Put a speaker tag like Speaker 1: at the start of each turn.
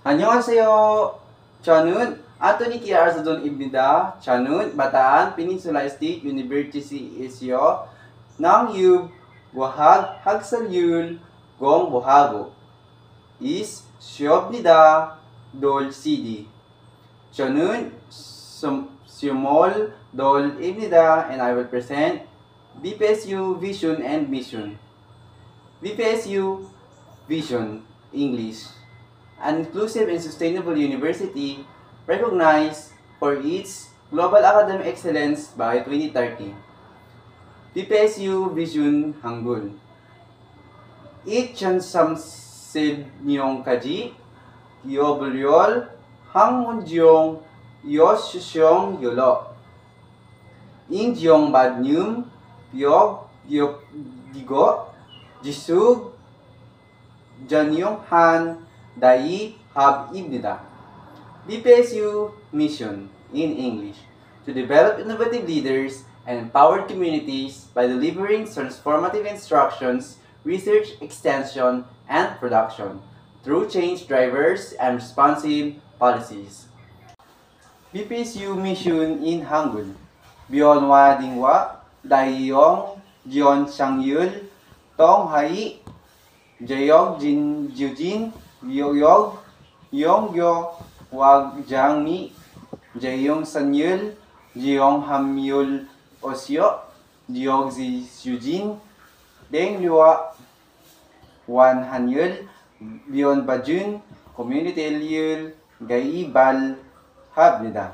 Speaker 1: 안녕하세요. 저는 아토니 키아르사돈입니다. 저는 바taan Peninsula State University이시여 ng Buhag Hagsalyul Gong Buhago is Siobnida Dol CD. 저는 Sumol Dol Ibnida and I will present BPSU Vision and Mission. BPSU Vision English, an inclusive and sustainable university recognized for its global academic excellence by 2030. BPSU Vision Hangul. Samsid Nyong Kaji, Yobulyol, Hangmunjong, Yosyong Yolo. Injong Badnyum, Yog, Digo, Jisug, Janyong Han, Dai Hab Ibnida. BPSU mission in English to develop innovative leaders and empowered communities by delivering transformative instructions, research, extension, and production through change drivers and responsive policies. BPSU mission in Hangul. Bionwa Dingwa, Daiyong, Jion Changyul, Tong Hai, Jayog Jin Jujin, Yoyog, Yongyo, Wag Jangmi, Jayong Sanyul, Jiyong Hamyul Osyo, Jiyog Zi Yujin, Deng Liwa, Wan Hanyul, Bion Bajun, Community Lyul, Gaibal, Habnida.